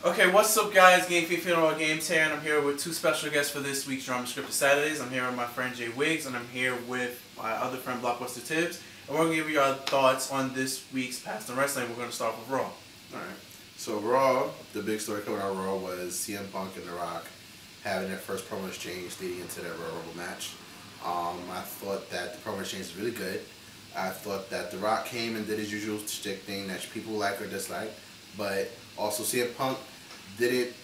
Okay, what's up guys? Game Funeral Games here, and I'm here with two special guests for this week's Drama Scripted Saturdays. I'm here with my friend Jay Wiggs, and I'm here with my other friend Blockbuster Tibbs. And we're going to give you our thoughts on this week's Past in Wrestling. We're going to start with Raw. Alright, so Raw, the big story coming out of Raw was CM Punk and The Rock having their first promo exchange leading into their Royal Rumble match. I thought that the promo exchange was really good. I thought that The Rock came and did his usual shtick thing that people like or dislike, but also CM Punk didn't,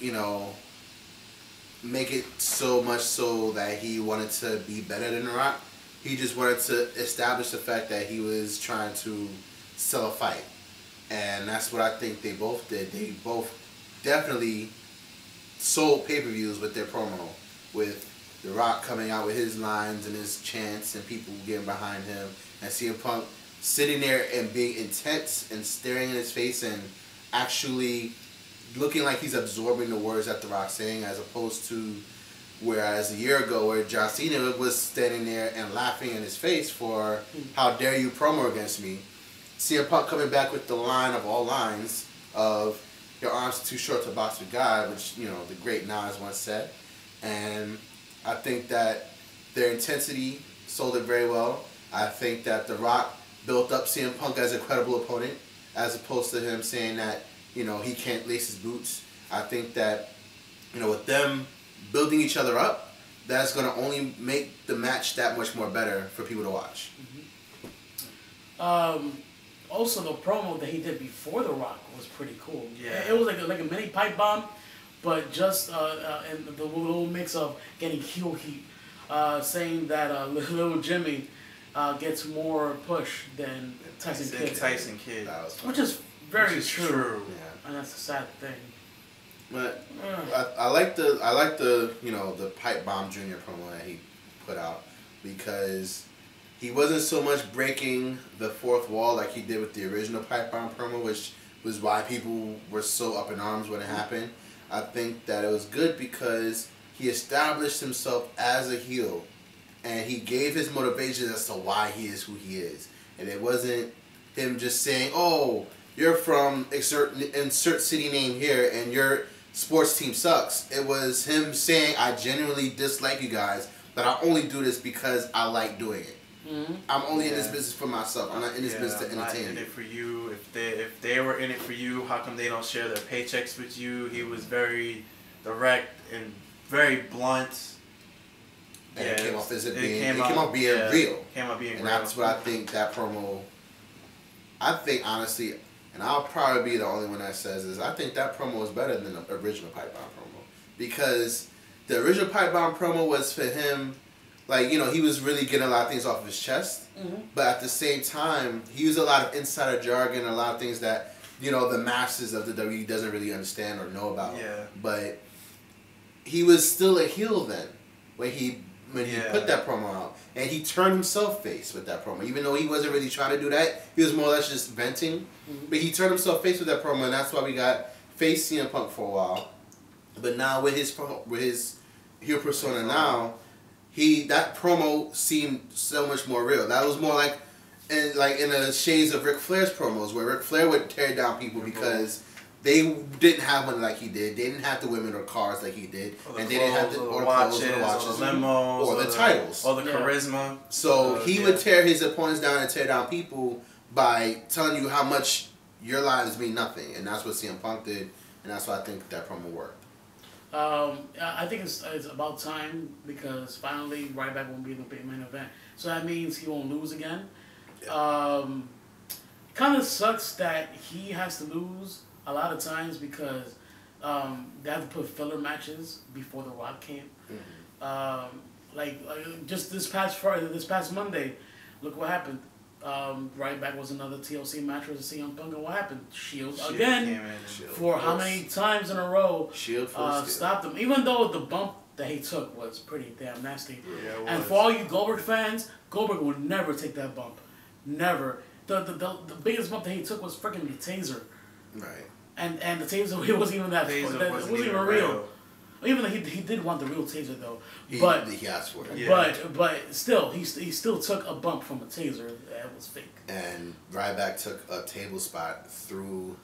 make it so much so that he wanted to be better than The Rock. He just wanted to establish the fact that he was trying to sell a fight. And that's what I think they both did. They both definitely sold pay-per-views with their promo, with The Rock coming out with his lines and his chants and people getting behind him, and CM Punk sitting there and being intense and staring in his face and actually looking like he's absorbing the words that The Rock's saying, as opposed to whereas a year ago where John Cena was standing there and laughing in his face for "How dare you promo against me." CM Punk coming back with the line of all lines of "Your arms are too short to box with God," which the great Nas once said, and I think that their intensity sold it very well. I think that The Rock built up CM Punk as a credible opponent, as opposed to him saying that he can't lace his boots. I think that with them building each other up, that's going to only make the match that much more better for people to watch. Also, the promo that he did before The Rock was pretty cool. Yeah, it was like a mini pipe bomb, but just and the little mix of getting heel heat, saying that little Jimmy gets more push than Tyson Kidd. Which is very true. Yeah. And that's a sad thing. But I like the the pipe bomb Junior promo that he put out, because he wasn't so much breaking the fourth wall like he did with the original pipe bomb promo, which was why people were so up in arms when it happened. I think that it was good because he established himself as a heel, and he gave his motivations as to why he is who he is. And it wasn't him just saying, "Oh, you're from insert city name here and your sports team sucks." It was him saying, "I genuinely dislike you guys, but I only do this because I like doing it. I'm only in this business for myself. I'm not in this business to entertain you." I'm not in it for you. If they were in it for you, how come they don't share their paychecks with you? He was very direct and very blunt. And it came off being real. And that's what I think that promo. I think honestly, and I'll probably be the only one that says this, I think that promo was better than the original pipe bomb promo, because the original pipe bomb promo was for him, he was really getting a lot of things off of his chest, but at the same time he used a lot of insider jargon, a lot of things that the masses of the WWE doesn't really understand or know about. Yeah. But he was still a heel then when he put that promo out, and he turned himself face with that promo, even though he wasn't really trying to do that. He was more or less just venting, but he turned himself face with that promo, and that's why we got face CM Punk for a while. But now with his heel persona now, that promo seemed so much more real. That was more like in the shades of Ric Flair's promos, where Ric Flair would tear down people because they didn't have money like he did. They didn't have the women or cars like he did, and they didn't have the watches, or the limos, or the titles, or the charisma. So he would tear his opponents down and tear down people by telling you how much your lives mean nothing, and that's what CM Punk did, and that's why I think that promo worked. I think it's about time, because finally Ryback won't be in the big main event, so that means he won't lose again. Kind of sucks that he has to lose a lot of times, because they have to put filler matches before The Rock came. Just this past Monday, look what happened. Ryback was another TLC match with CM Punk, and what happened? Shield again for how many times in a row? Shield stopped him, even though the bump that he took was pretty damn nasty. Yeah, and for all you Goldberg fans, Goldberg would never take that bump, never. The biggest bump that he took was freaking the taser. Right. And the taser, it wasn't even that. It wasn't even real. Even though he did want the real taser though, but he asked for it. Yeah. But still, he still took a bump from a taser that was fake. And Ryback took a table spot through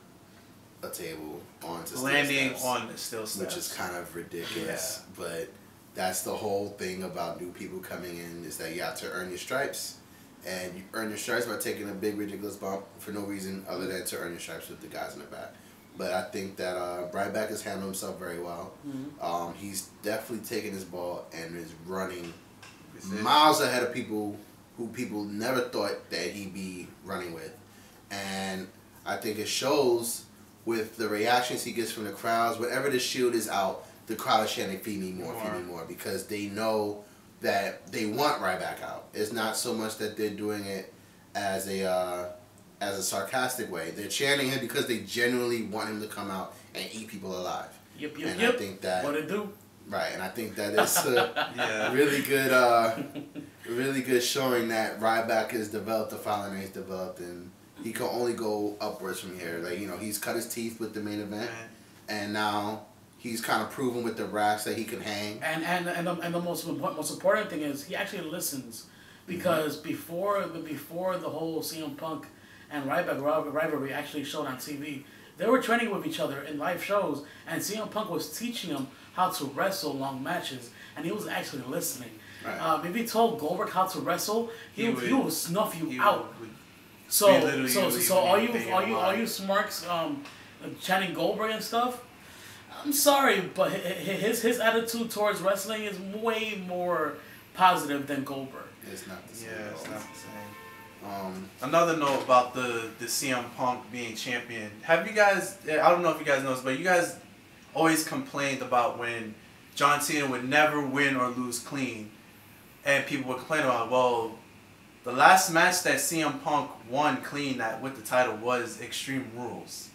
a table onto landing steel steps, on the steel steps, which is kind of ridiculous. Yeah. But that's the whole thing about new people coming in, is that you have to earn your stripes, and you earn your stripes by taking a big ridiculous bump for no reason other than to earn your stripes with the guys in the back. But I think that Ryback has handled himself very well. Mm-hmm. He's definitely taken his ball and is running miles ahead of people who people never thought that he'd be running with. And I think it shows with the reactions he gets from the crowds. Whenever the Shield is out, the crowd is chanting, "Feed me more, feed me more," because they know that they want Ryback out. It's not so much that they're doing it as a sarcastic way. They're chanting him because they genuinely want him to come out and eat people alive. Yep. I think that what it do. Right, and I think that it's a really good showing that Ryback has developed the following he's developed, and he can only go upwards from here. Like, you know, he's cut his teeth with the main event, and now he's kind of proven with the racks that he can hang. And the most important thing is he actually listens, because before the whole CM Punk and Ryback rivalry actually showed on TV, they were training with each other in live shows, and CM Punk was teaching him how to wrestle long matches, and he was actually listening. Right. If he told Goldberg how to wrestle, he would snuff you out. So all you smarks chanting Goldberg and stuff, I'm sorry, but his attitude towards wrestling is way more positive than Goldberg. It's not the same. Yeah, it's not the same. Another note about the CM Punk being champion. Have you guys? I don't know if you guys know this, but you guys always complained about when John Cena would never win or lose clean, and people would complain about, well, the last match that CM Punk won clean with the title was Extreme Rules.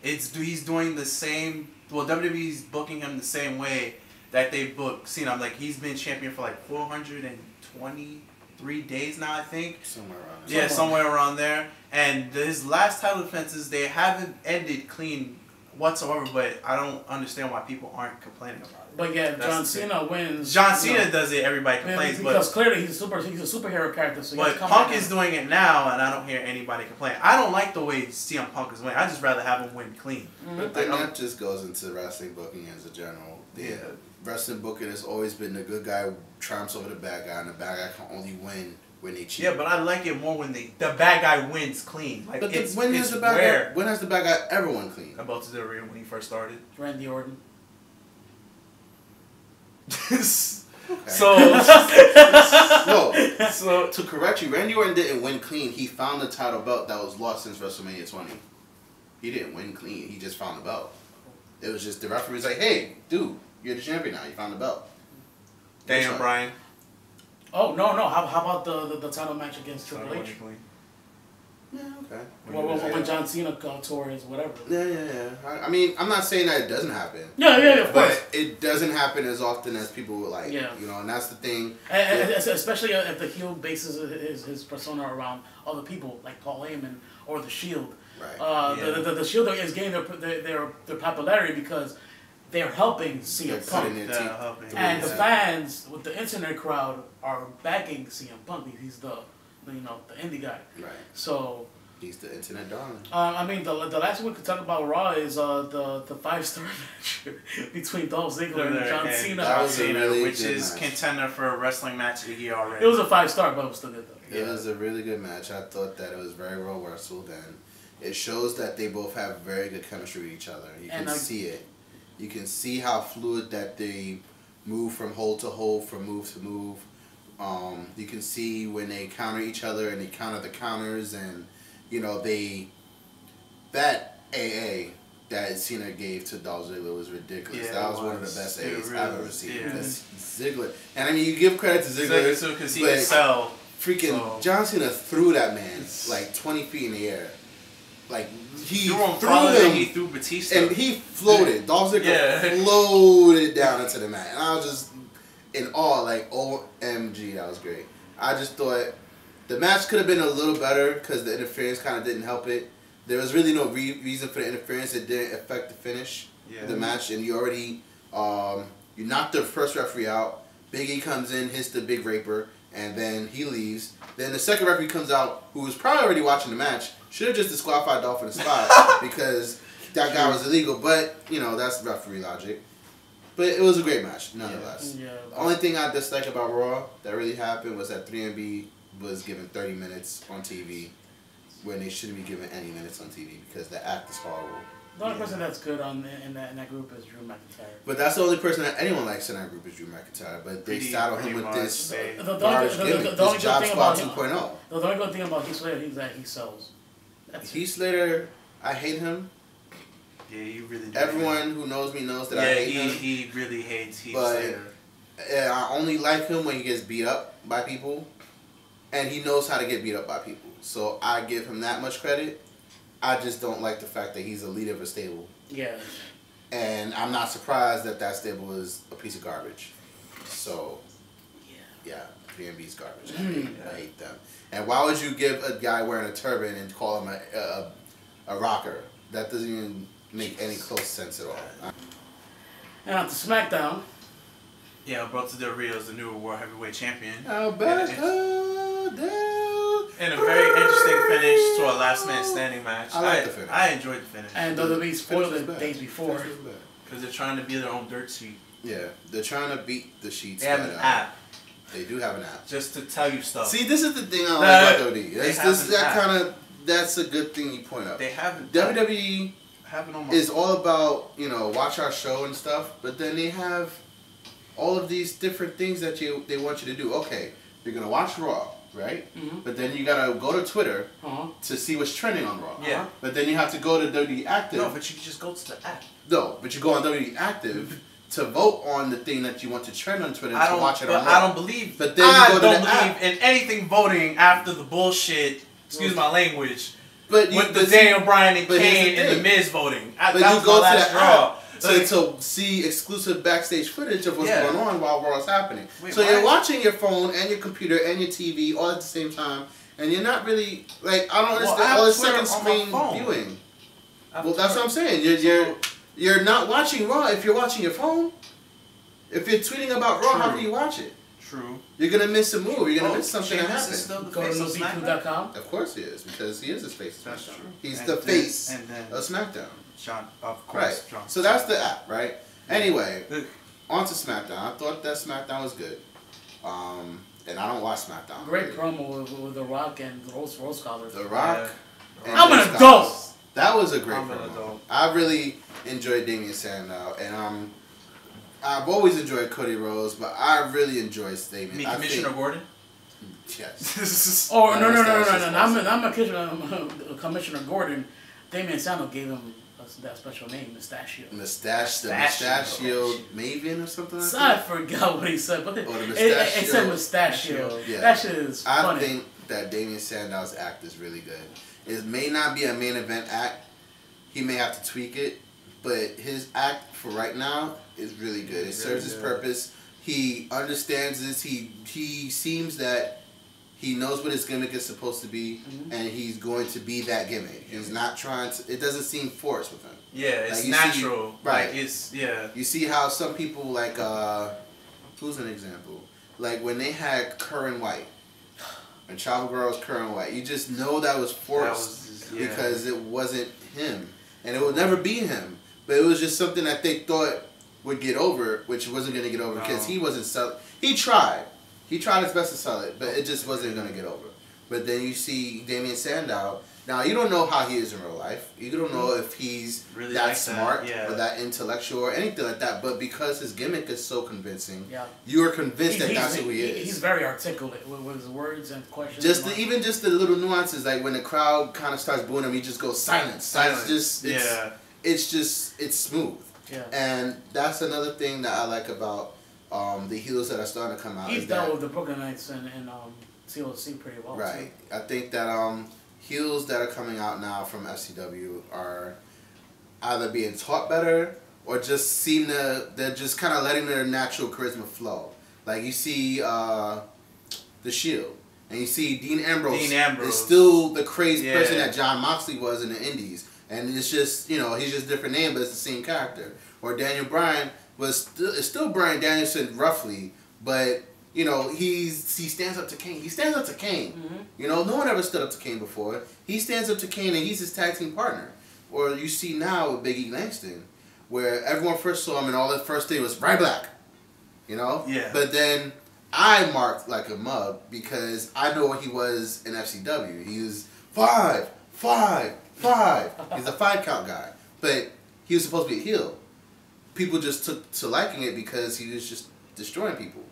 He's doing the same. Well, WWE's booking him the same way that they booked Cena. I'm like, he's been champion for like 423 days now, I think. Somewhere around there. Yeah, somewhere around there. And his last title defenses, they haven't ended clean whatsoever, but I don't understand why people aren't complaining about it. But yeah, John Cena wins. John Cena does it, everybody complains. Because clearly he's a superhero character. So but Punk is doing it now, and I don't hear anybody complain. I don't like the way CM Punk is winning. I just rather have him win clean. But then that just goes into wrestling booking as a general. Wrestling booking has always been the good guy triumphs over the bad guy, and the bad guy can only win when they cheat. Yeah, but I like it more when the bad guy wins clean. Like, but when has the bad guy ever won clean? About to do when he first started. Randy Orton. Okay. So to correct you, Randy Orton didn't win clean. He found the title belt that was lost since WrestleMania 20. He didn't win clean. He just found the belt. It was just the referee was like, "Hey, dude, you're the champion now. You found the belt." Daniel Bryan. Oh no! How about the title match against Triple H? Yeah, okay. When John Cena tore his whatever. Yeah. I mean, I'm not saying that it doesn't happen. Yeah, of course. But it doesn't happen as often as people would like. Yeah. You know, and that's the thing. And especially if the heel bases his persona around other people, like Paul Heyman or The Shield. Right. The Shield is gaining their popularity because they're helping CM Punk. And the fans with the internet crowd are backing CM Punk. He's the indie guy. Right. So he's the internet darling. I mean, the last one we could talk about Raw is the 5-star match between Dolph Ziggler and John Cena. John Cena, which is contender for a wrestling match of the year already. It was a 5-star, but it was still good though. It was a really good match. I thought that it was very well wrestled, and it shows that they both have very good chemistry with each other. You can see it. You can see how fluid that they move from hold to hold, from move to move. You can see when they counter each other and they counter the counters, and that AA that Cena gave to Dolph Ziggler was ridiculous. That was one of the best AAs I've ever seen. Because Ziggler, and I mean, you give credit to Ziggler because he can sell. Freaking John Cena threw that man like 20 feet in the air. Like he threw him. He threw Batista, and he floated. Dolph Ziggler floated down into the mat, and I was just in awe. Like, OMG, that was great. I just thought the match could have been a little better because the interference kind of didn't help it. There was really no reason for the interference. It didn't affect the finish of the match, and you already you knocked the first referee out. Big E comes in, hits the big raper, and then he leaves. Then the second referee comes out, who was probably already watching the match. Should have just disqualified Dolph in the spot because that guy was illegal. But you know, that's referee logic. But it was a great match, nonetheless. Yeah. The only thing I dislike about Raw that really happened was that 3MB was given 30 minutes on TV when they shouldn't be given any minutes on TV because the act is horrible. The only person that's good in that group is Drew McIntyre. But that's the only person that anyone likes in that group is Drew McIntyre. But they saddle him with this garbage gimmick, this Job Squad 2.0. The only good thing about Heath Slater is that he sells. Heath Slater, I hate him. Yeah, he really does. Everyone who knows me knows that I hate him. He really hates Heath But Slater. I only like him when he gets beat up by people. And he knows how to get beat up by people. So I give him that much credit. I just don't like the fact that he's a leader of a stable. Yeah. And I'm not surprised that that stable is a piece of garbage. So, yeah, 3MB's garbage. I hate them. And why would you give a guy wearing a turban and call him a rocker? That doesn't even make any close sense at all. And on to SmackDown. Yeah, Alberto Del Rio is the new World Heavyweight Champion. And a very interesting finish to a last man standing match. I like the finish. I enjoyed the finish. And WWE spoiled it days before. Because they're trying to be their own dirt sheet. Yeah, they're trying to beat the sheets. They have an app. They do have an app. Just to tell you stuff. See, this is the thing I like about WWE. That's a good thing you point out. They haven't. WWE haven't is all about, you know, watch our show and stuff, but then they have all of these different things that they want you to do. Okay, you're going to watch Raw, right? Mm-hmm. But then you got to go to Twitter to see what's trending on Raw. Yeah. But then you have to go to WWE Active. No, but you can just go to the app. No, but you go on WWE Active to vote on the thing that you want to trend on Twitter to watch it on Raw. I don't believe. But then you go to the app. In anything voting after the bullshit. Excuse my language. But with the Daniel Bryan and Kane and the Miz voting. That was my last draw. To see exclusive backstage footage of what's going on while Raw's happening. So you're watching your phone and your computer and your TV all at the same time, and you're not really like I don't understand all this second screen viewing. Well, that's what I'm saying. You're not watching Raw if you're watching your phone. If you're tweeting about Raw, how can you watch it? True. You're gonna miss a move. You're gonna miss something that happened. Go to SmackDown.com. Of course he is, because he is his face. That's true. He's the face of SmackDown. John, of course. Right. So that's the app, right? Anyway, on to SmackDown. I thought that SmackDown was good. And I don't watch SmackDown. Great promo with The Rock and Rose Collar. The Rock. And I'm an adult. That was a great promo. I really enjoyed Damien Sandow, and I've always enjoyed Cody Rhodes, but I really enjoy Damien. You mean Commissioner Gordon? Yes. Oh no! I'm Commissioner Gordon. Damien Sandow gave him that special name, Mustachio. The Mustachio Maven or something like that? I forgot what he said, but it said Mustachio. Yeah. That shit is funny. I think that Damien Sandow's act is really good. It may not be a main event act. He may have to tweak it, but his act for right now is really good. It serves his purpose. He understands this. He seems that he knows what his gimmick is supposed to be, and he's going to be that gimmick. He's not trying to. It doesn't seem forced with him. Yeah, it's natural. Right. Like You see how some people like who's an example? Like when they had Curran White, and Chavo Guerrero's Curran White, you just know that was forced because it wasn't him, and it would never be him. But it was just something that they thought would get over, which wasn't going to get over because he wasn't selling. He tried. He tried his best to sell it, but it just wasn't going to get over. But then you see Damien Sandow. Now, you don't know how he is in real life. You don't know if he's really that smart or that intellectual or anything like that. But because his gimmick is so convincing, you are convinced that that's who he is. He's very articulate with his words and questions. Even just the little nuances, like when the crowd kind of starts booing him, he just goes silence. It's smooth. Yeah. And that's another thing that I like about the heels that are starting to come out. He's dealt with the Brooklyn Knights and TLC pretty well. Right. Too. I think that heels that are coming out now from FCW are either being taught better or just they're just kind of letting their natural charisma flow. Like you see The Shield, and you see Dean Ambrose is still the crazy person that Jon Moxley was in the Indies. And it's just, he's just a different name, but it's the same character. Or Daniel Bryan is still Bryan Danielson roughly, but he stands up to Kane. He stands up to Kane. Mm-hmm. No one ever stood up to Kane before. He stands up to Kane, and he's his tag team partner. or you see now with Big E Langston, where everyone first saw him and all the first thing was Ryback, you know? Yeah. But then I marked like a mug because I know what he was in FCW. He was 5, 5, 5. He's a 5 count guy. But he was supposed to be a heel. People just took to liking it because he was just destroying people.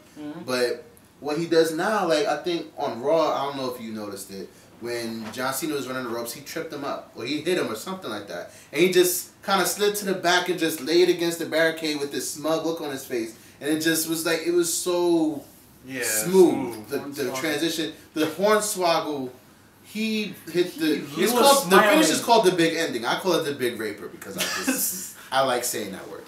But what he does now, like I think on Raw, I don't know if you noticed it, when John Cena was running the ropes, he tripped him up. Or he hit him or something like that. And he just kind of slid to the back and just laid against the barricade with this smug look on his face. And it just was like, it was so smooth. The transition, the hornswoggle, he hit the... the finish is called the big ending. I call it the big raper because I like saying that word.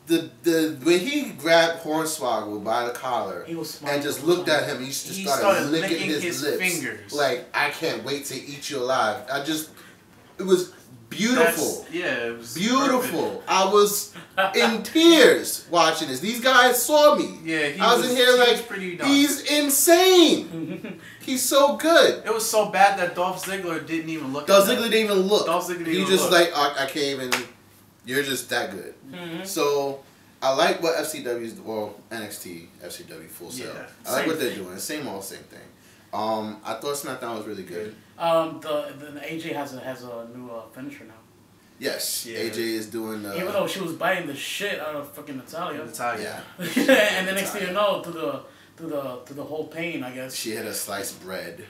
When he grabbed Hornswoggle by the collar and just looked at him, he just started licking his lips. Fingers. Like, I can't wait to eat you alive. It was beautiful. It was beautiful. Perfect. I was in tears watching this. These guys saw me. Yeah, I was in here like, he's insane. He's so good. It was so bad that Dolph Ziggler didn't even look. Dolph Ziggler didn't even look. He just like, I can't even. You're just that good. So I like what FCW's, well, NXT, FCW, Full Sail. I like what they're doing. Same old same thing. I thought SmackDown was really good. The AJ has a new finisher now. Yes, AJ is doing. Even though she was biting the shit out of fucking Natalia. Yeah. And the next thing you know, to the whole pain, I guess. She had a sliced bread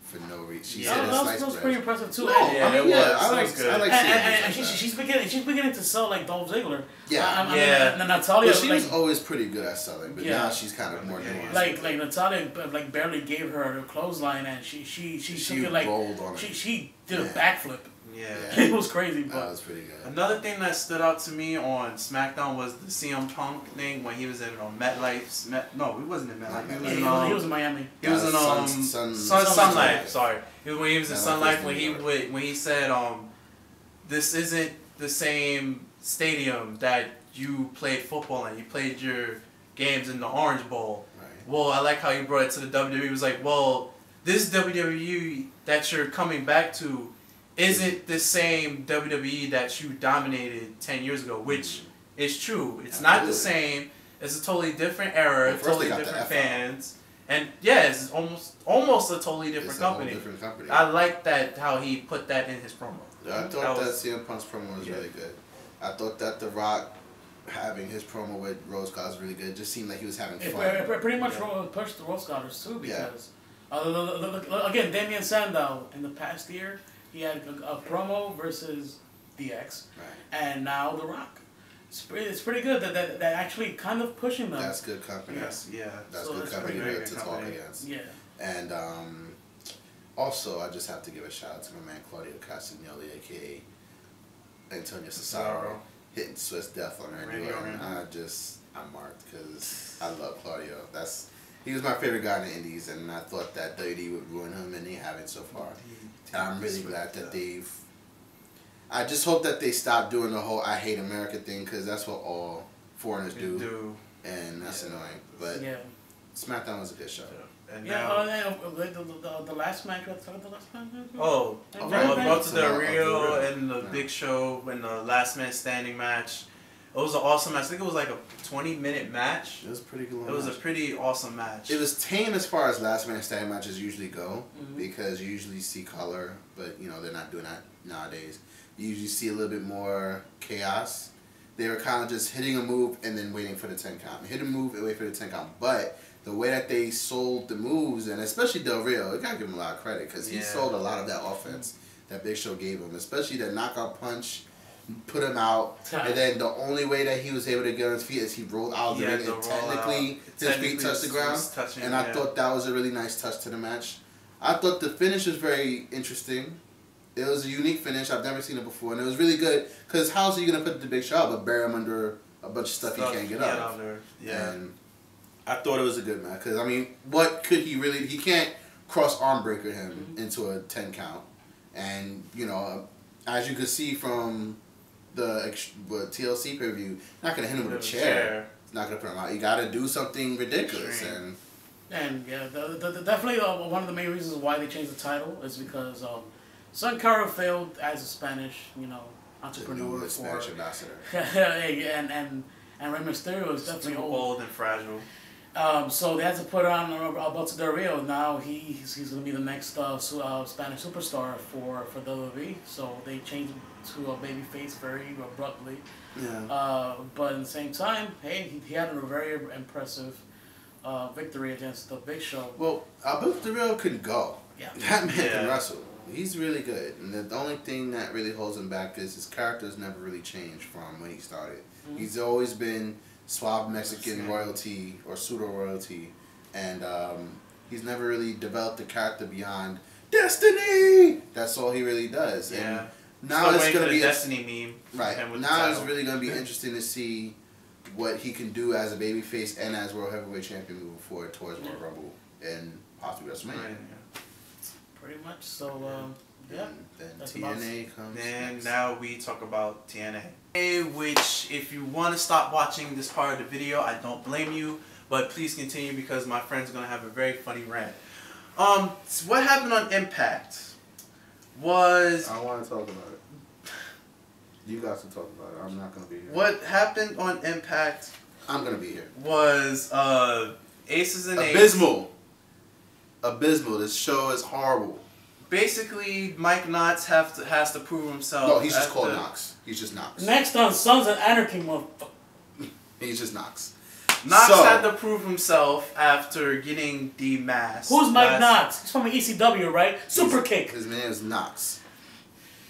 for no reason. That was pretty impressive too. I like seeing she's beginning to sell like Dolph Ziggler. Yeah. Natalia. But she was always pretty good at selling, but now she's kind of more nuanced. Like Natalia, like barely gave her a clothesline, and she took it like rolled on it. She did a backflip. Yeah. It was crazy, but that was pretty good. Another thing that stood out to me on SmackDown was the CM Punk thing when he was in MetLife. No, he wasn't in MetLife. He was in Miami. He was in Sun Life. Sorry, when he was in Sun Life when he said this isn't the same stadium that you played football in. You played your games in the Orange Bowl. Right. Well, I like how you brought it to the WWE. It was like, well, this WWE that you're coming back to isn't the same WWE that you dominated 10 years ago, which is true. It's not the same. It's a totally different era, totally different fans. And it's almost a totally different company. A whole different company. I like that how he put that in his promo. I thought that CM Punk's promo was really good. I thought that The Rock having his promo with Rose Gold was really good. It just seemed like he was having fun. It pretty much pushed the Rose Godders too because again, Damian Sandow in the past year, he had a promo versus DX, and now The Rock. It's pretty good that actually kind of pushing them. That's good company. Yes, That's good company to talk against. Yeah. And also, I just have to give a shout out to my man Claudio Castagnoli, aka Antonio Cesaro, hitting Swiss Death on Randy Orton. I'm marked because I love Claudio. He was my favorite guy in the Indies, and I thought that WWE would ruin him, and they haven't so far. And I'm really glad that they've... I just hope that they stop doing the whole I hate America thing, because that's what all foreigners do. And that's annoying. But SmackDown was a good show. And the last match, Brought to the Rio and the Big Show and the Last Man Standing match. It was an awesome match. I think it was like a 20-minute match. It was pretty good. It was a pretty awesome match. It was tame as far as Last Man Standing matches usually go, because you usually see color, but they're not doing that nowadays. You usually see a little bit more chaos. They were kind of just hitting a move and then waiting for the 10 count. Hit a move and wait for the 10 count. But the way that they sold the moves, and especially Del Rio, you gotta give him a lot of credit because he sold a lot of that offense that Big Show gave him, especially the knockout punch. Put him out, and then the only way that he was able to get on his feet is he rolled out of the ring, and technically his feet touched the ground. And I thought that was a really nice touch to the match. I thought the finish was very interesting. It was a unique finish. I've never seen it before, and it was really good. Because how else are you gonna put the Big Show out but bury him under a bunch of stuff he can't get out of? And I thought it was a good match. Because what could he really? He can't cross arm breaker him into a 10 count, and as you could see from the TLC pay-per-view, not gonna hit him with a chair. It's not gonna put him out. You gotta do something ridiculous. And definitely one of the main reasons why they changed the title is because Sun Cara failed as a Spanish, entrepreneur The Spanish ambassador. and Rey Mysterio is definitely Too old and fragile. So they had to put on Alberto Del Rio. Now he's going to be the next Spanish superstar for WWE. So they changed him to a babyface very abruptly. Yeah. But at the same time, hey, he had a very impressive victory against the Big Show. Well, Alberto Del Rio can go. Yeah. That man can wrestle. He's really good. And the only thing that really holds him back is his character's never really changed from when he started. Mm-hmm. He's always been suave Mexican royalty or pseudo royalty, and he's never really developed a character beyond Destiny. That's all he really does. Yeah. And now it's going to be Destiny meme. Right. Now it's really going to be interesting to see what he can do as a babyface and as World Heavyweight Champion moving forward towards Royal Rumble and possibly WrestleMania. Right. Pretty much. So yeah. Then TNA comes. And next. now we talk about TNA. Which, if you want to stop watching this part of the video, I don't blame you. But please continue because my friend's going to have a very funny rant. So what happened on Impact was... I don't want to talk about it. You guys can talk about it. I'm not going to be here. What happened on Impact... I'm going to be here. ...was Aces and Eights. Abysmal. This show is horrible. Basically, Mike Knox has to prove himself. No, he's just called Knox. He's just Knox. Next on Sons of Anarchy, motherfucker. He's just Knox. Knox had to prove himself after getting demasked. Who's Mike Knox? He's from ECW, right? Super Kick. His name is Knox.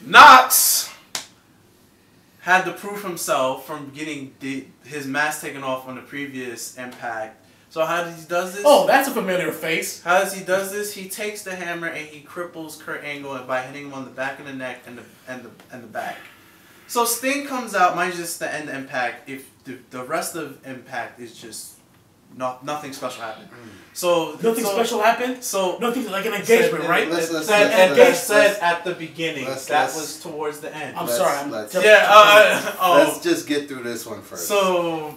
Knox had to prove himself from getting his mask taken off on the previous Impact. So how does he does this? Oh, that's a familiar face. How does he does this? He takes the hammer and he cripples Kurt Angle by hitting him on the back of the neck and the back. So Sting comes out, mind you, just the end of Impact. If the rest of Impact is just nothing special happened. So nothing special happened. So nothing like an engagement, right? Engagement said at the beginning. That was towards the end. I'm sorry. Let's just get through this one first. So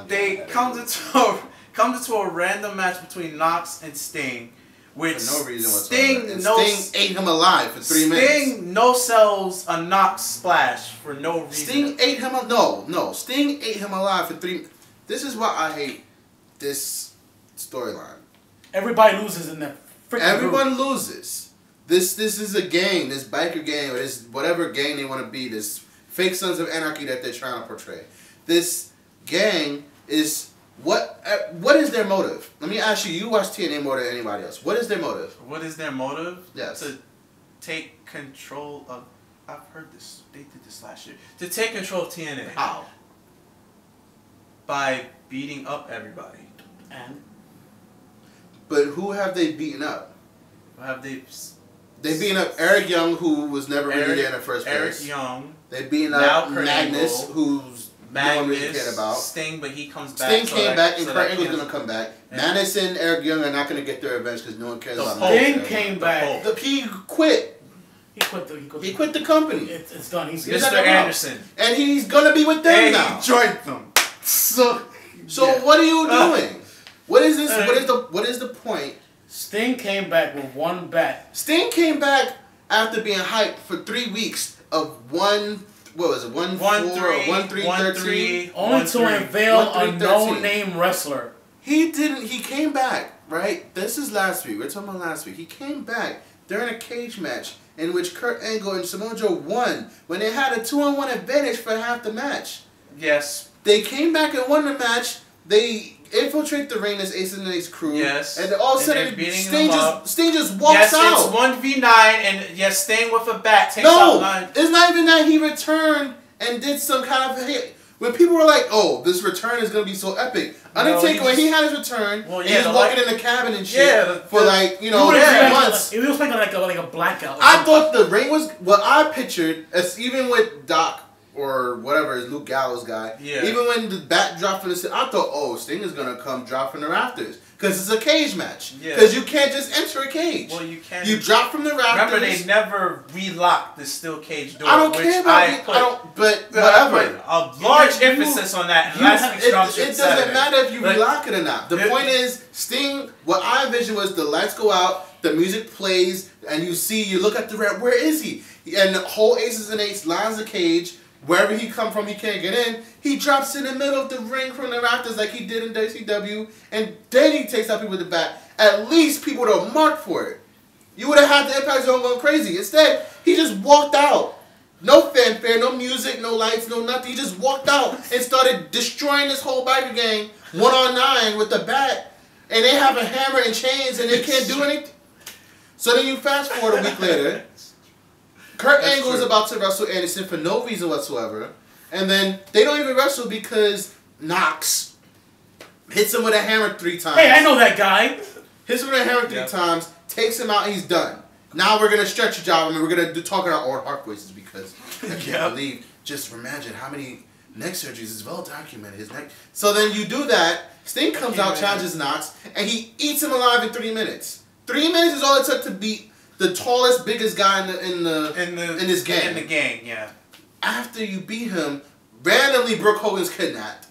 they come to a random match between Knox and Sting. Which for no reason whatsoever. Sting ate him alive for 3 minutes. Sting no-sells a Knox splash for no reason. Sting ate him Sting ate him alive for 3 minutes. This is why I hate this storyline. Everybody loses in that freaking Everyone loses. This is a game, this biker game, or this whatever gang they want to be, this fake Sons of Anarchy that they're trying to portray. This gang is... What is their motive? Let me ask you. You watch TNA more than anybody else. What is their motive? What is their motive? Yes. To take control of... I've heard this. They did this last year. To take control of TNA. How? By beating up everybody. And? But who have they beaten up? Have they... They beaten up Eric Young, who was never really there in the first place. Eric Young. They beaten up Magnus, who's... no one really cared about. Sting, but he comes back. Sting came back, and Kurt Angle's gonna come back. Madness and Eric Young are not gonna get their revenge because no one cares about Sting came back. He quit. He quit the company. It's done. He's Mr. Anderson, and he's gonna be with them now. He joined them. So what are you doing? What is this? What is the point? Sting came back with one bat. Sting came back after being hyped for 3 weeks of one. What was it? 1-3-13? Only to unveil a no-name wrestler. He didn't. He came back, right? This is last week. We're talking about last week. He came back during a cage match in which Kurt Angle and Samoa Joe won when they had a 2-on-1 advantage for half the match. Yes. They came back and won the match. They infiltrate the ring as Ace and Ace crew. Yes. And all of a sudden, Sting just walks out. Yes, it's 1v9, and yes, Sting with a bat takes out 9. It's not even that. He returned and did some kind of hit. When people were like, "Oh, this return is gonna be so epic," Undertaker, when he had his return, and he was walking in the cabin and shit for like 3 months. He was playing like a blackout. I thought the ring was what I pictured, as even with Doc or whatever, his Luke Gallows guy. Yeah. Even when the bat dropped from the, I thought, oh, Sting is gonna come drop from the rafters because it's a cage match. Because you can't just enter a cage. Well, you can't. You drop from the rafters. Remember, they never relocked the steel cage door. I don't care about but whatever. A large emphasis on that. It doesn't matter if you relock it or not. The point is, Sting. What I envisioned was the lights go out, the music plays, And you look at the ref, where is he? And the whole Aces and Eights lines the cage. Wherever he come from, he can't get in. He drops in the middle of the ring from the rafters like he did in WCW. And then he takes out people with the bat. At least people would have marked for it. You would have had the Impact Zone going crazy. Instead, he just walked out. No fanfare, no music, no lights, no nothing. He just walked out and started destroying this whole biker gang 1-on-9 with the bat. And they have a hammer and chains and they can't do anything. So then you fast forward a week later. Kurt Angle is about to wrestle Anderson for no reason whatsoever. And then they don't even wrestle because Knox hits him with a hammer 3 times. Hey, I know that guy. Hits him with a hammer 3 times, takes him out, and he's done. Now we're going to stretch the job, and we're going to talk about our heart voices because I can't believe, just imagine how many neck surgeries is well documented. His neck. So then you do that, Sting comes out, challenges Knox, and he eats him alive in 3 minutes. 3 minutes is all it took to beat the tallest, biggest guy in this gang. In the gang, yeah. After you beat him, randomly Brooke Hogan's kidnapped.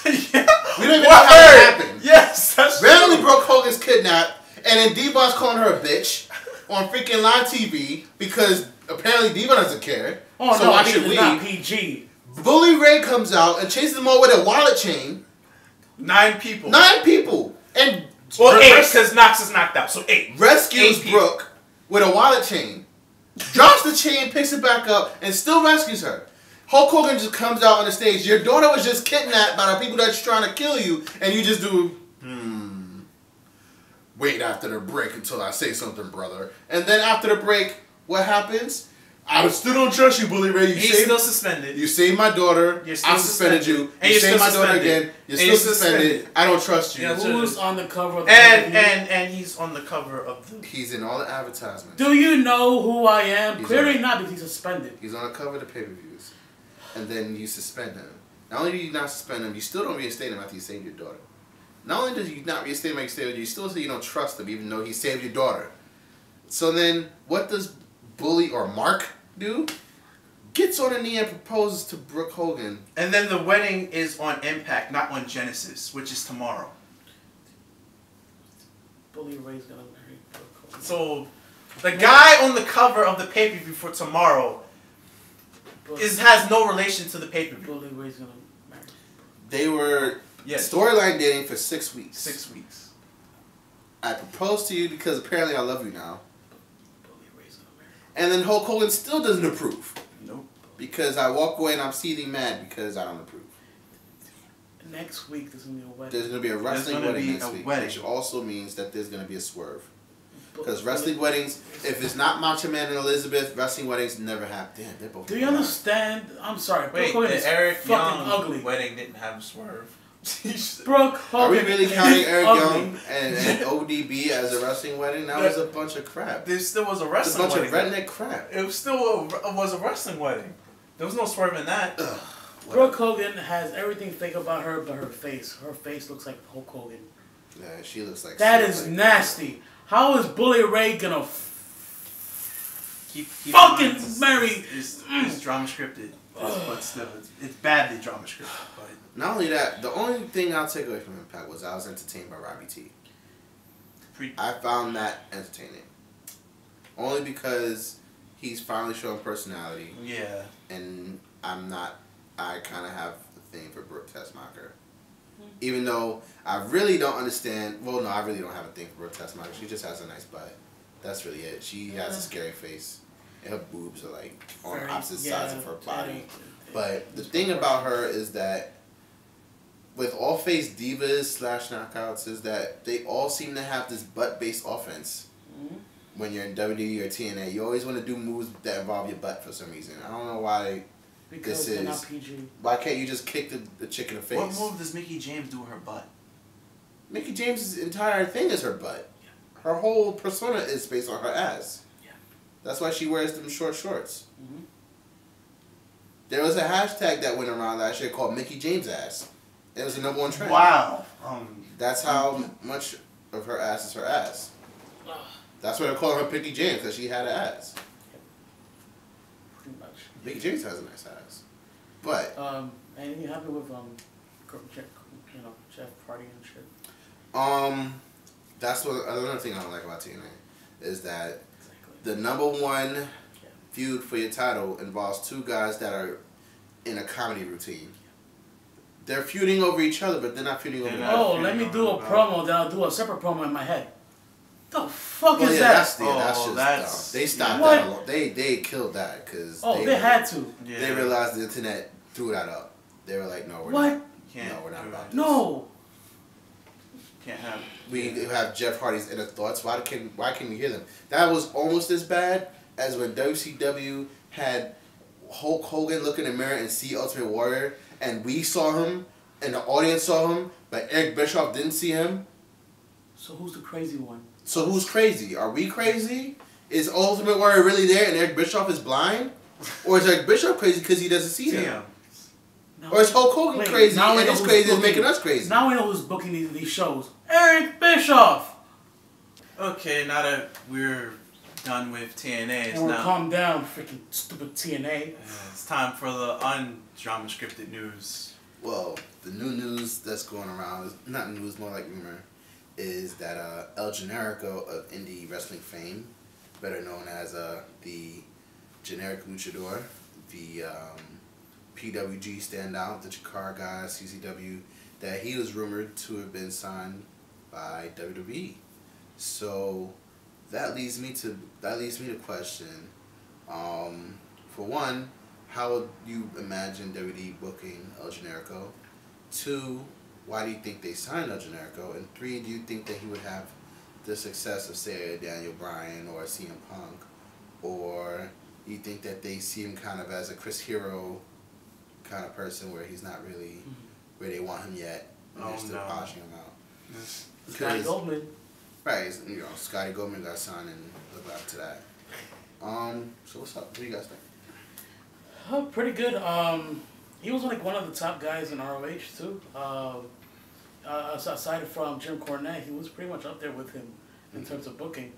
Yeah. We don't even know how that happened. Yes, that's randomly Brooke Hogan's kidnapped, and then D-Bon's calling her a bitch on freaking live TV because apparently D-Bon doesn't care. Oh, so no, why I think should it's we? not PG. Bully Ray comes out and chases them all with a wallet chain. 9 people. 9 people. And well, 8 because Knox is knocked out, so 8. Rescues Brooke with a wallet chain. Drops the chain, picks it back up, and still rescues her. Hulk Hogan just comes out on the stage. Your daughter was just kidnapped by the people that's trying to kill you, and you just do, wait after the break until I say something, brother. And then after the break, what happens? I still don't trust you, Bully Ray. He's still suspended. You saved my daughter. I suspended you. And you saved my daughter again. You're still suspended. I don't trust you. Who's on the cover of the and he's on the cover of the... He's in all the advertisements. Do you know who I am? Clearly not because he's suspended. He's on the cover of the pay-per-views. And then you suspend him. Not only do you not suspend him, you still don't reinstate him after you saved your daughter. Not only do you not reinstate him after you still say you don't trust him even though he saved your daughter. So then, what does Bully or Mark do? Gets on a knee and proposes to Brooke Hogan. And then the wedding is on Impact, not on Genesis, which is tomorrow. Bully Ray's gonna marry Brooke Hogan. So, the guy on the cover of the pay-per-view for tomorrow has no relation to the pay-per-view. Bully Ray's gonna marry. They were storyline dating for 6 weeks. 6 weeks. I proposed to you because apparently I love you now. Bully Ray's gonna marry. And then Hulk Hogan still doesn't approve. Nope. Because I walk away and I'm seething mad because I don't approve. Next week there's gonna be a wedding. There's gonna be a wrestling wedding next week, which also means that there's gonna be a swerve. Because wrestling weddings, if it's not Macho Man and Elizabeth, wrestling weddings never happen. Damn, they're both. Do you understand? I'm sorry. Wait, Brooke Hogan the Eric fucking Young ugly. wedding didn't have a swerve. Brooke Hogan. Are we really counting Eric Young and ODB as a wrestling wedding? That was a bunch of crap. There still was a wrestling wedding. wedding. A bunch of redneck crap. It was still was a wrestling wedding. There was no swerve in that. Ugh, Brooke Hogan has everything fake about her but her face. Her face looks like Hulk Hogan. Yeah, she looks like... That is nasty. How is Bully Ray gonna keep fucking marry? It's drama scripted, but still, it's badly drama scripted. But not only that, the only thing I'll take away from Impact was I was entertained by Robbie T. I found that entertaining, only because he's finally showing personality. Yeah. And I'm not. I kind of have the thing for Brooke Tessmacher. Even though I really don't understand. Well, no, I really don't have a thing for Brooke Tessmacher. She just has a nice butt. That's really it. She has a scary face. And her boobs are like on opposite sides of her body. But the thing about her is that with all face divas / knockouts is that they all seem to have this butt-based offense. When you're in WWE or TNA, you always want to do moves that involve your butt for some reason. I don't know why. Because they're not PG. Why can't you just kick the chick in the face? What move does Mickie James do with her butt? Mickie James' entire thing is her butt. Yeah. Her whole persona is based on her ass. Yeah. That's why she wears them short shorts. There was a hashtag that went around last year called Mickie James ass. It was the #1 trend. Wow. That's how much of her ass is her ass. That's why they call her Mickie James, because she had an ass. Pretty much. Mickie James has a nice ass. But and you happy with Jeff Hardy and shit? That's what another thing I don't like about TNA is that the number one feud for your title involves two guys that are in a comedy routine. They're feuding over each other, but they're not feuding over each other. Oh, let me do a promo, then I'll do a separate promo in my head. The fuck is that? That's they stopped that. Alone. They killed that because they had to. Yeah. They realized the internet threw that up. They were like, no, we're not. No, we're not about this. No. Can't have. We have Jeff Hardy's inner thoughts. Why can we hear them? That was almost as bad as when WCW had Hulk Hogan look in the mirror and see Ultimate Warrior, and we saw him, and the audience saw him, but Eric Bischoff didn't see him. So who's the crazy one? So who's crazy? Are we crazy? Is Ultimate Warrior really there and Eric Bischoff is blind? Or is Eric Bischoff crazy because he doesn't see them? No. Or is Hulk Hogan crazy and his crazy is making us crazy? Now we know who's booking these shows. Eric Bischoff! Okay, now that we're done with TNA, it's now... calm down, freaking stupid TNA. It's time for the undrama scripted news. Well, the new news that's going around is not news, more like rumor, is that El Generico of indie wrestling fame, better known as the generic luchador, the PWG standout, the Chikara guy, CCW, that he was rumored to have been signed by WWE. So that leads me to question, for one, how would you imagine WWE booking El Generico? 2, why do you think they signed El Generico? And 3, do you think that he would have the success of, say, Daniel Bryan or CM Punk? Or do you think that they see him kind of as a Chris Hero kind of person where he's not really where they want him yet, and they're still polishing him out? Scotty Goldman. Right, you know, Scotty Goldman got signed and look up to that. So what's up? What do you guys think? Oh, pretty good. He was like one of the top guys in ROH too. Aside from Jim Cornette, he was pretty much up there with him in terms of booking.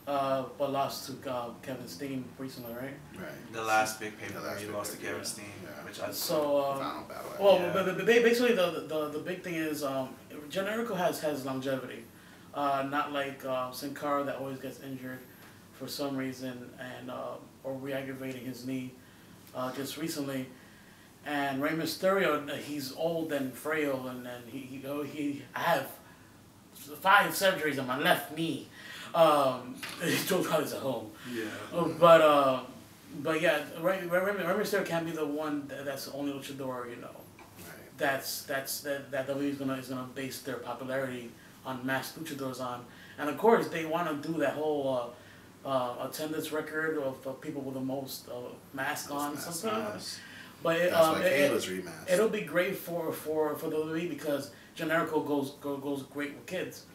But lost to Kevin Steen recently, right? Right. The last big pay-per-view, he lost to Kevin Steen, which I final battle. But basically the big thing is Generico has longevity, not like Sin Cara that always gets injured for some reason and or re-aggravating his knee just recently. And Rey Mysterio, he's old and frail, and I have 5 surgeries on my left knee. Joe Collins at home. Yeah. But yeah, Rey Mysterio can't be the one that's the only luchador, you know. Right. That WWE is gonna base their popularity on masked luchadors on, and of course they want to do that whole attendance record of people with the most mask on sometimes. But it'll be great for the WWE because Generico goes great with kids.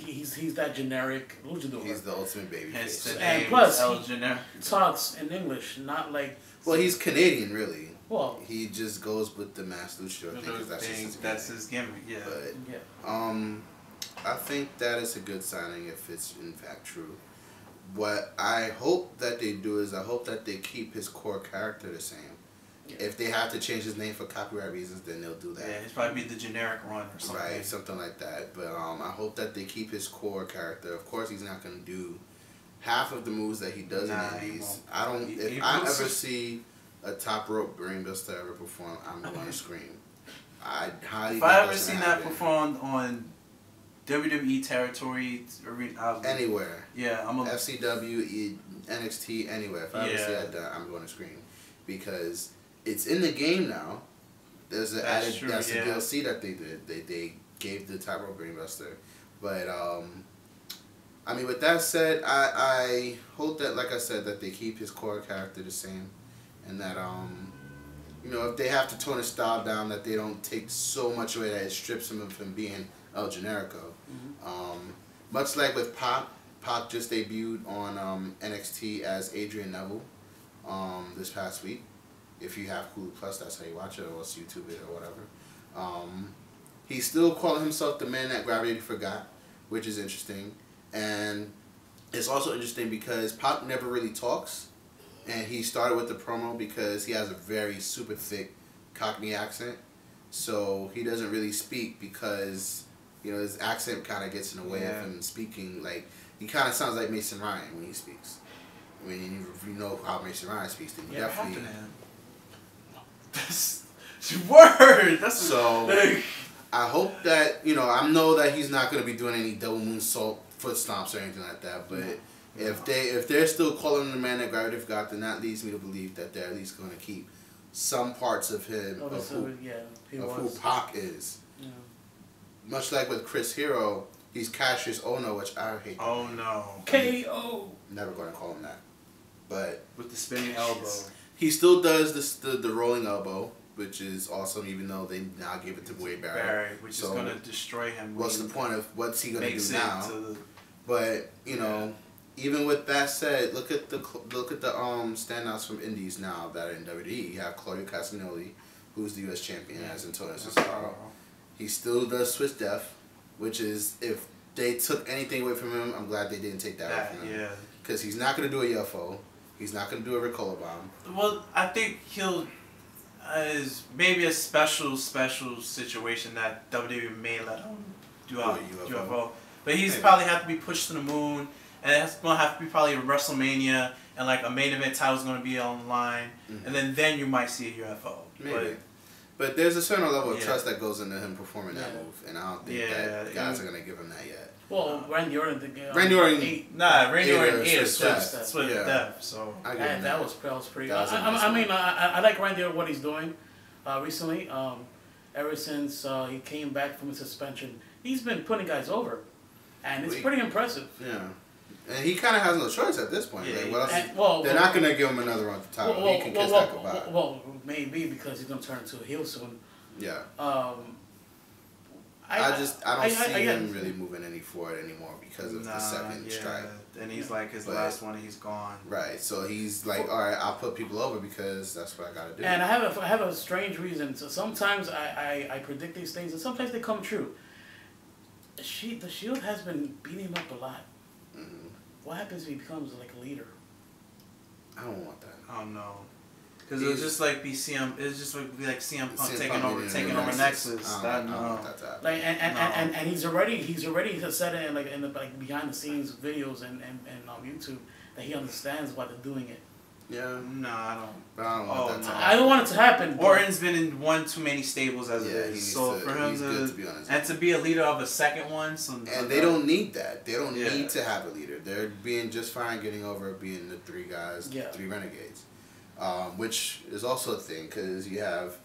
He's that generic luchador. He's the ultimate babyface. And plus, he talks in English, not like... Well, he's Canadian, really. Well... He just goes with the masked luchador thing because that's his gimmick, yeah. But, I think that is a good signing if it's in fact true. What I hope that they do is I hope that they keep his core character the same. Yeah. If they have to change his name for copyright reasons, then they'll do that. Yeah, it's probably be the generic run or something. Right, something like that. But I hope that they keep his core character. Of course, he's not going to do half of the moves that he does in indies. If I ever see a top rope brainbuster ever perform, I'm going to scream. If I ever seen that performed on WWE territory, anywhere. Yeah, I'm a FCW, NXT, anywhere. If I ever see that done, I'm going to scream because it's in the game now. There's a DLC that they did. They gave the top rope brainbuster, but I mean, with that said, I hope that, like I said, that they keep his core character the same, and that you know, if they have to tone his style down, that they don't take so much away that it strips him of him being El Generico. Much like with Pac just debuted on NXT as Adrian Neville this past week. If you have Hulu Plus, that's how you watch it, or else YouTube it or whatever. He's still calling himself the man that gravity forgot, which is interesting. And it's also interesting because Pac never really talks, and he started with the promo because he has a very super thick Cockney accent, so he doesn't really speak because, you know, his accent kind of gets in the way of him speaking. Like, he kind of sounds like Mason Ryan when he speaks. I mean, if you know how Mason Ryan speaks, then you definitely. That's word. That's so. I hope that I know that he's not going to be doing any double moonsault foot stomps or anything like that. But if they're still calling him the man that gravity forgot, then that leads me to believe that they're at least going to keep some parts of him who Pac is. Yeah. Much like with Chris Hero, he's Cassius Ono, which I hate. Oh no. KO. Never going to call him that. But with the spinning elbow, he still does the rolling elbow, which is awesome. Even though they now give it to Wade Barrett, which is going to destroy him. What's the point of what's he going to do now? But even with that said, look at the standouts from indies now that are in WWE. You have Claudio Castagnoli, who's the U.S. champion, as Antonio Cesaro. He still does Swiss Death, which is, if they took anything away from him, I'm glad they didn't take that away from him. Because he's not going to do a UFO. He's not going to do a Ricola Bomb. Well, I think he'll is maybe a special situation that WWE may let him do a UFO. But he's probably have to be pushed to the moon, and it's going to have to be probably a WrestleMania, and like a main event title's going to be on the line, and then you might see a UFO. Maybe. But there's a certain level of trust that goes into him performing that move, and I don't think that guys are going to give him that yet. Well, Randy Orton Randy Orton ate a Swiss Death, so that was pretty good. I like Randy Orton, what he's doing recently. Ever since he came back from his suspension, he's been putting guys over, and it's pretty impressive. Yeah. And he kind of has no choice at this point. Like, what else they're not going to give him another run for title. He can kiss that goodbye. Well, maybe because he's going to turn into a heel soon. Yeah. I don't see him really moving any forward anymore because of the second strike. And he's like his last one, he's gone. Right. So he's like, all right, I'll put people over because that's what I got to do. And I have a strange reason. So sometimes I predict these things, and sometimes they come true. The Shield has been beating him up a lot. What happens if he becomes like a leader? I don't want that. Oh no, because it'll just like be CM. It's just be like CM Punk taking over Nexus. I don't want that to happen. Like and he's already said it in the behind the scenes videos and on YouTube that he understands why they're doing it. Yeah. No, I don't. But I don't want that to happen. I don't want it to happen. Orton's been in one too many stables as it is. So for him to be a leader of a second one, and they don't need that. They don't need to have a leader. They're being just fine getting over being the three guys, three renegades, which is also a thing because you have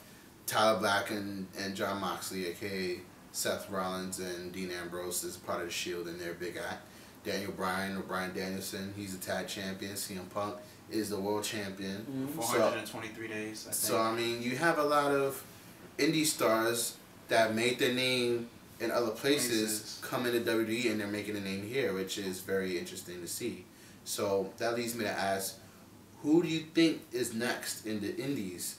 Tyler Black and John Moxley, aka Seth Rollins and Dean Ambrose, is part of the Shield and their big act. Daniel Bryan or Bryan Danielson, he's a tag champion. CM Punk is the world champion. 423 days, I think. So, I mean, you have a lot of indie stars that made their name in other places come into WWE and they're making a name here, which is very interesting to see. So, that leads me to ask, who do you think is next in the indies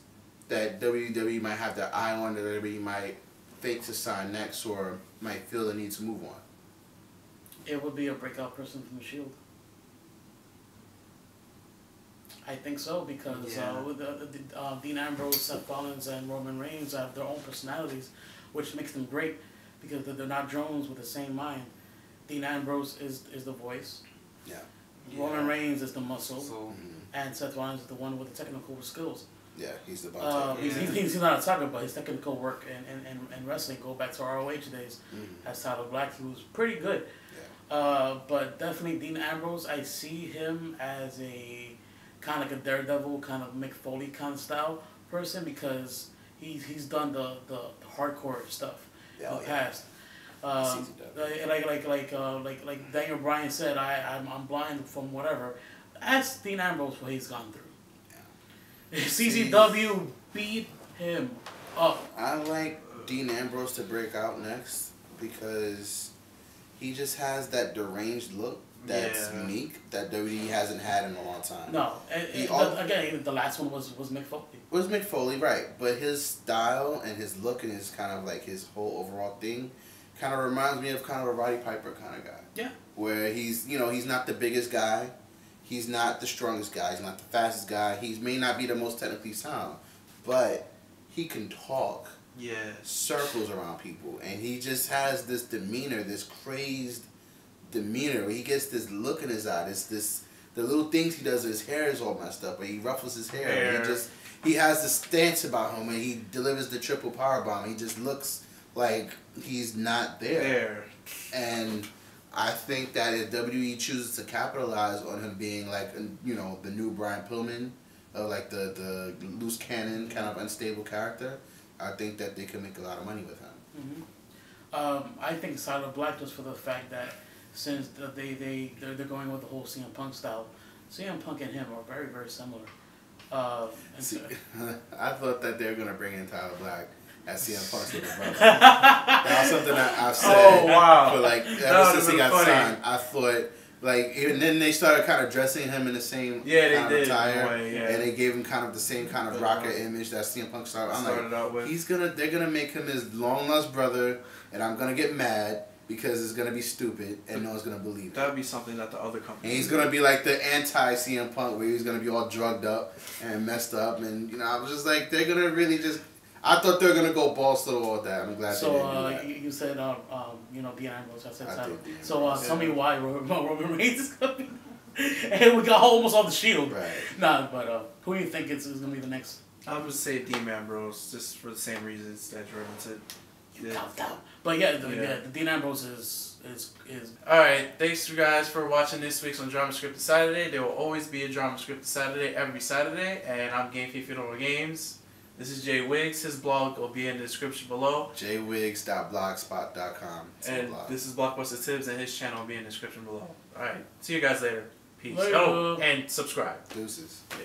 that WWE might have their eye on, that WWE might think to sign next or might feel the need to move on? It would be a breakout person from the Shield. I think so because with Dean Ambrose, Seth Rollins, and Roman Reigns have their own personalities, which makes them great because they're not drones with the same mind. Dean Ambrose is the voice. Yeah. Roman Reigns is the muscle, and Seth Rollins is the one with the technical skills. Yeah, he's the bone. He's not a talker, but his technical work and wrestling go back to ROH days. As Tyler Black, he was pretty good. Yeah. But definitely Dean Ambrose, I see him as a kind of like a Daredevil, kind of Mick Foley kind of style person because he's done the hardcore stuff in the past. Like Daniel Bryan said, I'm blind from whatever. Ask Dean Ambrose what he's gone through. Yeah. CZW beat him up. I like Dean Ambrose to break out next because he just has that deranged look that's unique that WWE hasn't had in a long time. No, again, the last one was Mick Foley. It was Mick Foley, right? But his style and his look and his kind of like his whole overall thing kind of reminds me of kind of a Roddy Piper kind of guy. Yeah. Where he's not the biggest guy, he's not the strongest guy, he's not the fastest guy, he may not be the most technically sound, but he can talk circles around people, and he just has this demeanor, this crazed demeanor. He gets this look in his eye. The little things he does. His hair is all messed up, but he ruffles his hair. He has this stance about him, and he delivers the triple powerbomb. He just looks like he's not there. And I think that if WWE chooses to capitalize on him being like, you know, the new Brian Pillman, like the loose cannon kind of unstable character, I think that they could make a lot of money with him. I think Silent Black, just for the fact that since they're going with the whole CM Punk style, CM Punk and him are very, very similar. I thought that they were gonna bring in Tyler Black as CM Punk's little brother. That was something that I've said for like ever since he got signed. I thought like, and then they started kind of dressing him in the same kind of attire, and they gave him kind of the same kind of rocker image that CM Punk started. I'm like, they're gonna make him his long lost brother, and I'm gonna get mad because it's gonna be stupid and no one's gonna believe it. That'd be something that the other company. And he's gonna be like the anti CM Punk, where he's gonna be all drugged up and messed up, and you know, I was just like, they're gonna really just. I thought they were gonna go balls to the wall with that. I'm glad they didn't do that. You said you know, Dean Ambrose. I said Tyler. So tell me why Roman Reigns is coming. And we got almost all the Shield. Right. Nah, but who do you think is gonna be the next? I would say Dean Ambrose, just for the same reasons that Jordan said. But the Dean Ambrose is. Alright, thanks you guys for watching this week's on Drama Scripted Saturday. There will always be a Drama Scripted Saturday every Saturday, and I'm Game FIFA Games. This is Jay Wiggs. His blog will be in the description below. jwiggs.blogspot.com. And this is Blockbuster Tibbs, and his channel will be in the description below. Alright, see you guys later. Peace. Later. Oh, and subscribe. Deuces. Yeah.